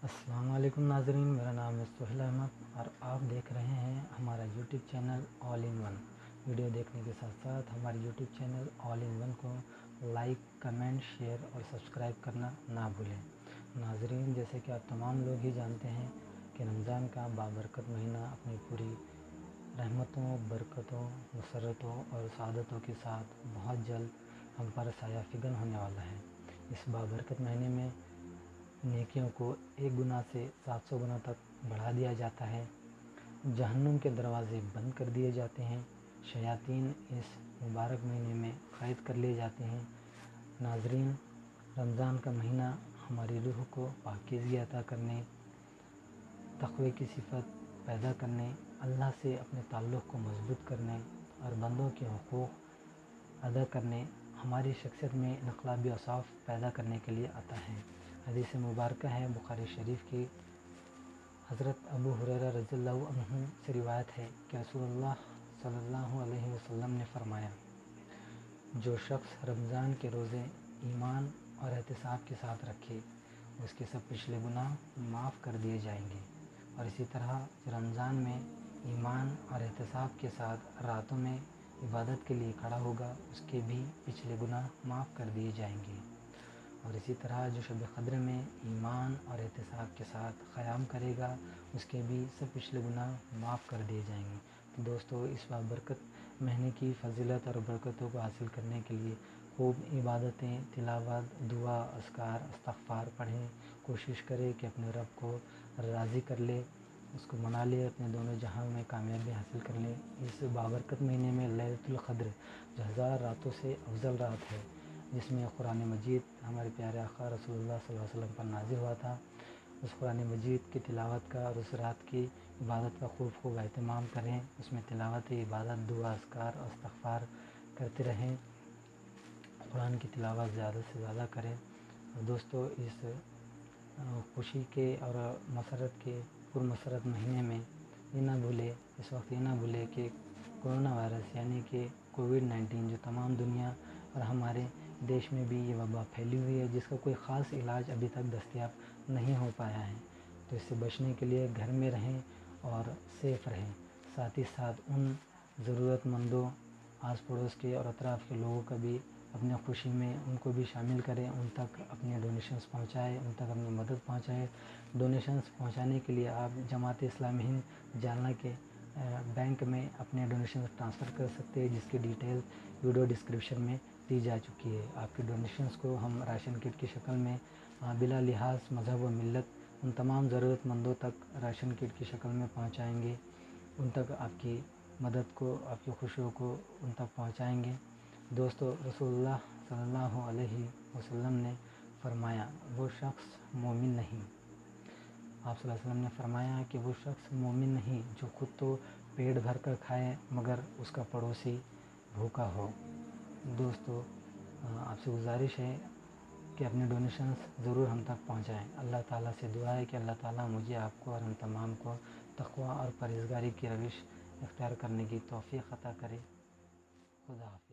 السلام علیکم ناظرین، میرا نام ہے سہیل احمد اور آپ دیکھ رہے ہیں ہمارا YouTube channel all in one. Video دیکھنے کے ساتھ ساتھ ہمارے YouTube channel all in one کو لائک، کمنٹ، شیئر اور سبسکرائب کرنا نہ بھولیں۔ ناظرین، جیسے کہ آپ تمام لوگ ہی جانتے ہیں کہ رمضان کا بابرکت مہینہ اپنی پوری رحمتوں، برکتوں، مسرتوں اور سعادتوں کے ساتھ بہت جلد ہم پر سایہ فگن ہونے والا ہے۔ اس بابرکت مہینے میں نیکیوں کو 1 گنا سے 700 گنا تک بڑھا دیا جاتا ہے، جہنم کے دروازے بند کر دیے جاتے ہیں، شیاطین اس مبارک مہینے میں قید کر لیے جاتے ہیں۔ ناظرین، رمضان کا مہینہ ہماری روح کو پاکیزگی عطا کرنے، تقوی کی صفت پیدا کرنے، اللہ سے اپنے تعلق کو مضبوط کرنے اور بندوں کے حقوق ادا کرنے، ہماری شخصیت میں انقلابی اوصاف پیدا کرنے کے لیے آتا ہے۔ حدیث مبارکہ ہے بخاری شریف کی، حضرت ابو ہریرہ رضی اللہ عنہ سے روایت ہے کہ رسول اللہ صلی اللہ علیہ وسلم نے فرمایا، جو شخص رمضان کے روزے ایمان اور احتساب کے ساتھ رکھے، اس کے سب پچھلے گناہ معاف کر دیے جائیں گے، اور اسی طرح جو رمضان میں ایمان اور احتساب کے ساتھ راتوں میں عبادت کے لیے کھڑا ہوگا، اس کے بھی پچھلے گناہ معاف کر دیے جائیں گے، اور اسی طرح جو شب قدر میں ایمان اور احتساب کے ساتھ قیام کرے گا، اس کے بھی سب پچھلے گناہ معاف کر دیے جائیں گے۔ تو دوستو، اس بابرکت مہینے کی فضیلت اور برکتوں کو حاصل کرنے کے لیے خوب عبادتیں، تلاوت، دعا، اذکار، استغفار پڑھیں۔ کوشش کرے کہ اپنے رب کو راضی کر لے، اس کو منا لے، اپنے دونوں جہاں میں کامیابی حاصل کر لیں۔ اس بابرکت مہینے میں لیلۃ القدر جو 1000 راتوں سے افضل رات ہے، جس میں قرآن مجید ہمارے پیارے آقا رسول اللہ صلی اللہ علیہ وسلم پر نازل ہوا تھا، اس قرآن مجید کی تلاوت کا اور اس رات کی عبادت کا خوب اہتمام کریں۔ اس میں تلاوت، عبادت، دعا، اذکار اور استغفار کرتے رہیں۔ قرآن کی تلاوت زیادہ سے زیادہ کریں۔ اور دوستو، اس خوشی کے اور مسرت کے پرمسرت مہینے میں یہ نہ بھولے، اس وقت یہ نہ بھولے کہ کرونا وائرس یعنی کہ کووڈ-19 جو تمام دنیا اور ہمارے دیش میں بھی یہ وبا پھیلی ہوئی ہے، جس کا کوئی خاص علاج ابھی تک دستیاب نہیں ہو پایا ہے، تو اس سے بچنے کے لیے گھر میں رہیں اور سیف رہیں۔ ساتھ ہی ساتھ ان ضرورت مندوں، آس پڑوس کے اور اطراف کے لوگوں کا بھی اپنے خوشی میں ان کو بھی شامل کریں، ان تک اپنے ڈونیشنز پہنچائیں، ان تک اپنی مدد پہنچائیں۔ ڈونیشنز پہنچانے کے لیے آپ جماعت اسلامی ہند جالنا کے بینک میں اپنے ڈونیشنز ٹرانسفر کر سکتے ہیں، جس کی ڈیٹیل ویڈیو ڈسکرپشن میں دی جا چکی ہے۔ آپ کے ڈونیشنز کو ہم راشن کٹ کی شکل میں بلا لحاظ مذہب و ملت ان تمام ضرورت مندوں تک راشن کٹ کی شکل میں پہنچائیں گے، ان تک آپ کی مدد کو، آپ کی خوشیوں کو ان تک پہنچائیں گے۔ دوستو، رسول اللہ صلی اللہ علیہ وسلم نے فرمایا، وہ شخص مومن نہیں، آپ صلی اللہ علیہ وسلم نے فرمایا کہ وہ شخص مومن نہیں جو خود تو پیٹ بھر کر کھائے مگر اس کا پڑوسی بھوکا ہو۔ دوستو، آپ سے گزارش ہے کہ اپنے ڈونیشنز ضرور ہم تک پہنچائیں۔ اللہ تعالیٰ سے دعا ہے کہ اللہ تعالیٰ مجھے، آپ کو اور ہم تمام کو تقویٰ اور پرہیزگاری کی روش اختیار کرنے کی توفیق عطا کرے۔ خدا حافظ۔